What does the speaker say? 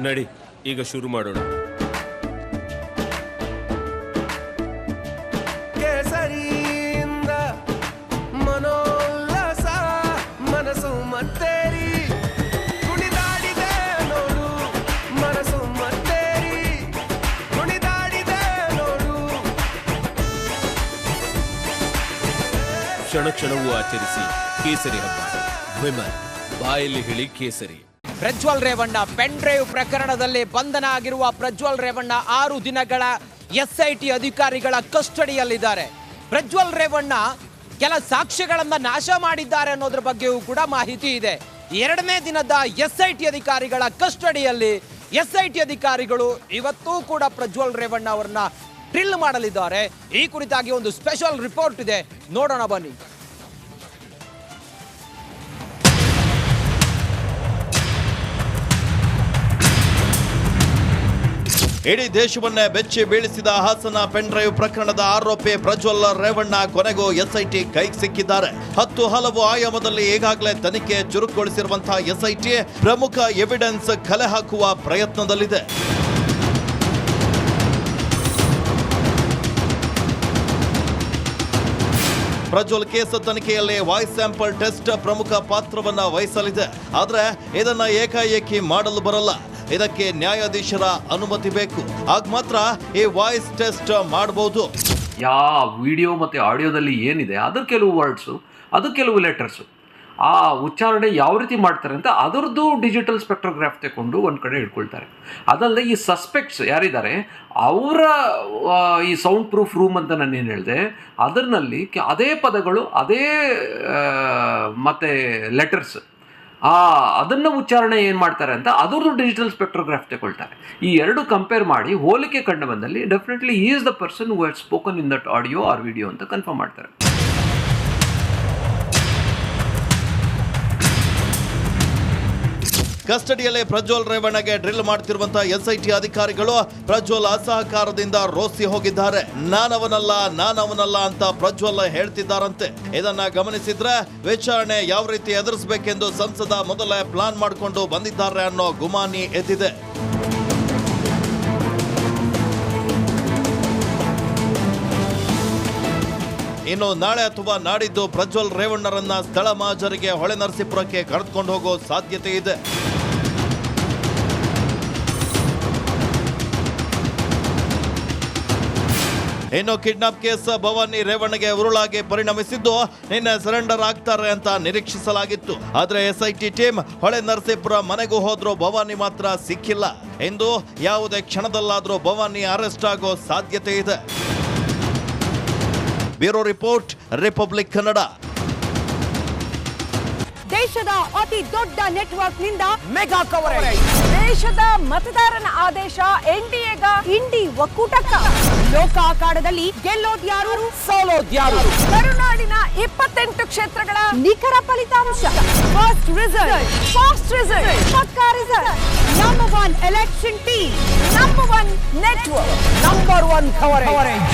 ನಡಿ ಈಗ ಶುರು ಮಾಡೋಣ. ಕೇಸರಿಯಿಂದ ಮನೋಲ್ಲಾಸ ಮನಸ್ಸು ಮತ್ತೇರಿ ಕುಣಿದಾಡಿದೆ ನೋಡು, ಮನಸ್ಸು ಮತ್ತೇರಿ ಕುಣಿದಾಡಿದೆ ನೋಡು. ಕ್ಷಣ ಕ್ಷಣವೂ ಆಚರಿಸಿ ಕೇಸರಿ ಹಬ್ಬ. ವಿಮಲ್ ಬಾಯಲ್ಲಿ ಹೇಳಿ ಕೇಸರಿ. ಪ್ರಜ್ವಲ್ ರೇವಣ್ಣ ಪೆನ್ ಡ್ರೈವ್ ಪ್ರಕರಣದಲ್ಲಿ ಬಂಧನ ಆಗಿರುವ ಪ್ರಜ್ವಲ್ ರೇವಣ್ಣ 6 ದಿನಗಳ SIT ಅಧಿಕಾರಿಗಳ ಕಸ್ಟಡಿಯಲ್ಲಿದ್ದಾರೆ. ಪ್ರಜ್ವಲ್ ರೇವಣ್ಣ ಕೆಲ ಸಾಕ್ಷ್ಯಗಳನ್ನ ನಾಶ ಮಾಡಿದ್ದಾರೆ ಅನ್ನೋದ್ರ ಬಗ್ಗೆಯೂ ಕೂಡ ಮಾಹಿತಿ ಇದೆ. 2ನೇ ದಿನದ SIT ಅಧಿಕಾರಿಗಳ ಕಸ್ಟಡಿಯಲ್ಲಿ SIT ಅಧಿಕಾರಿಗಳು ಇವತ್ತೂ ಕೂಡ ಪ್ರಜ್ವಲ್ ರೇವಣ್ಣ ಅವರನ್ನ ಡ್ರಿಲ್ ಮಾಡಲಿದ್ದಾರೆ. ಈ ಕುರಿತಾಗಿ ಒಂದು ಸ್ಪೆಷಲ್ ರಿಪೋರ್ಟ್ ಇದೆ, ನೋಡೋಣ ಬನ್ನಿ. ಇಡೀ ದೇಶವನ್ನೇ ಬೆಚ್ಚಿ ಬೀಳಿಸಿದ ಹಾಸನ ಪೆನ್ ಡ್ರೈವ್ ಪ್ರಕರಣದ ಆರೋಪಿ ಪ್ರಜ್ವಲ್ ರೇವಣ್ಣ ಕೊನೆಗೂ SIT ಕೈಗೆ ಸಿಕ್ಕಿದ್ದಾರೆ. 10 ಹಲವು ಆಯಾಮದಲ್ಲಿ ಈಗಾಗಲೇ ತನಿಖೆ ಚುರುಕುಗೊಳಿಸಿರುವಂತಹ SIT ಪ್ರಮುಖ ಎವಿಡೆನ್ಸ್ ಕಲೆ ಹಾಕುವ ಪ್ರಯತ್ನದಲ್ಲಿದೆ. ಪ್ರಜ್ವಲ್ ಕೇಸ್ ತನಿಖೆಯಲ್ಲಿ ವಾಯ್ಸ್ ಸ್ಯಾಂಪಲ್ ಟೆಸ್ಟ್ ಪ್ರಮುಖ ಪಾತ್ರವನ್ನ ವಹಿಸಲಿದೆ. ಆದ್ರೆ ಇದನ್ನ ಏಕಾಏಕಿ ಮಾಡಲು ಬರಲ್ಲ. ಇದಕ್ಕೆ ನ್ಯಾಯಾಧೀಶರ ಅನುಮತಿ ಬೇಕು. ಆಗ ಮಾತ್ರ ಈ ವಾಯ್ಸ್ ಟೆಸ್ಟ್ ಮಾಡಬಹುದು. ವಿಡಿಯೋ ಮತ್ತು ಆಡಿಯೋದಲ್ಲಿ ಏನಿದೆ ಅದು ಕೆಲವು ವರ್ಡ್ಸು, ಅದು ಕೆಲವು ಲೆಟರ್ಸು, ಆ ಉಚ್ಚಾರಣೆ ಯಾವ ರೀತಿ ಮಾಡ್ತಾರೆ ಅಂತ ಅದರದ್ದು ಡಿಜಿಟಲ್ ಸ್ಪೆಕ್ಟ್ರೋಗ್ರಾಫ್ ತಗೊಂಡು ಒಂದು ಕಡೆ ಇಟ್ಕೊಳ್ತಾರೆ. ಅದಲ್ಲದೆ ಈ ಸಸ್ಪೆಕ್ಟ್ಸ್ ಯಾರಿದ್ದಾರೆ ಅವರ ಈ ಸೌಂಡ್ ಪ್ರೂಫ್ ರೂಮ್ ಅಂತ ನಾನು ಏನು ಹೇಳಿದೆ, ಅದರಲ್ಲಿ ಅದೇ ಪದಗಳು, ಅದೇ ಮತ್ತು ಲೆಟರ್ಸ್, ಅದನ್ನು ಉಚ್ಚಾರಣೆ ಏನು ಮಾಡ್ತಾರೆ ಅಂತ ಅದರದ್ದು ಡಿಜಿಟಲ್ ಸ್ಪೆಕ್ಟ್ರೋಗ್ರಾಫ್ ತಗೊಳ್ತಾರೆ. ಈ ಎರಡು ಕಂಪೇರ್ ಮಾಡಿ ಹೋಲಿಕೆ ಕಂಡು ಬಂದಲ್ಲಿ ಡೆಫಿನೆಟ್ಲಿ ಈ is the person who had spoken in that audio or video ಅಂತ ಕನ್ಫರ್ಮ್ ಮಾಡ್ತಾರೆ. ಕಸ್ಟಡಿಯಲ್ಲೇ ಪ್ರಜ್ವಲ್ ರೇವಣ್ಣಗೆ ಡ್ರಿಲ್ ಮಾಡ್ತಿರುವಂತಹ SIT ಅಧಿಕಾರಿಗಳು ಪ್ರಜ್ವಲ್ ಅಸಹಕಾರದಿಂದ ರೋಸಿ ಹೋಗಿದ್ದಾರೆ. ನಾನವನಲ್ಲ ಅಂತ ಪ್ರಜ್ವಲ್ ಹೇಳ್ತಿದ್ದಾರಂತೆ. ಇದನ್ನ ಗಮನಿಸಿದ್ರೆ ವಿಚಾರಣೆ ಯಾವ ರೀತಿ ಎದುರಿಸಬೇಕೆಂದು ಸಂಸದ ಮೊದಲೇ ಪ್ಲಾನ್ ಮಾಡಿಕೊಂಡು ಬಂದಿದ್ದಾರೆ ಅನ್ನೋ ಗುಮಾನಿ ಎದ್ದಿದೆ. ಇನ್ನು ನಾಳೆ ಅಥವಾ ನಾಡಿದ್ದು ಪ್ರಜ್ವಲ್ ರೇವಣ್ಣರನ್ನ ಸ್ಥಳ ಮಹಾಜರಿಗೆ ಹೊಳೆನರಸೀಪುರಕ್ಕೆ ಕರೆದುಕೊಂಡು ಹೋಗೋ ಸಾಧ್ಯತೆ ಇದೆ. ಇನ್ನು ಕಿಡ್ನಾಪ್ ಕೇಸ್ ಭವಾನಿ ರೇವಣ್ಣಗೆ ಉರುಳಾಗಿ ಪರಿಣಮಿಸಿದ್ದು ನಿನ್ನೆ ಸರೆಂಡರ್ ಆಗ್ತಾರೆ ಅಂತ ನಿರೀಕ್ಷಿಸಲಾಗಿತ್ತು. ಆದ್ರೆ SIT ಟೀಮ್ ಹೊಳೆನರಸೀಪುರ ಮನೆಗೂ ಹೋದ್ರೂ ಭವಾನಿ ಮಾತ್ರ ಸಿಕ್ಕಿಲ್ಲ. ಇಂದು ಯಾವುದೇ ಕ್ಷಣದಲ್ಲಾದ್ರೂ ಭವಾನಿ ಅರೆಸ್ಟ್ ಆಗೋ ಸಾಧ್ಯತೆ ಇದೆ. Bureau report, republic Kannada. ದೇಶದ ಅತಿ ದೊಡ್ಡ ನೆಟ್ವರ್ಕ್ ನಿಂದ ಮೆಗಾ ಕವರೇಜ್. ದೇಶದ ಮತದಾರನ ಆದೇಶ NDAಗ ಇಂಡಿ ಒಕ್ಕೂಟಕ್ಕ. ಲೋಕ ಅಖಾಡದಲ್ಲಿ ಗೆಲ್ಲೋದ್ಯಾರು ಸೋಲೋದ್ಯಾರು. ಕರುನಾಡಿನ 28 ಕ್ಷೇತ್ರಗಳ ನಿಖರ ಫಲಿತಾಂಶ. ಫಾಸ್ಟ್ ರಿಸಲ್ಟ್, ಪಕ್ಕಾ result. Number 1 election team, number 1 network, number 1 coverage.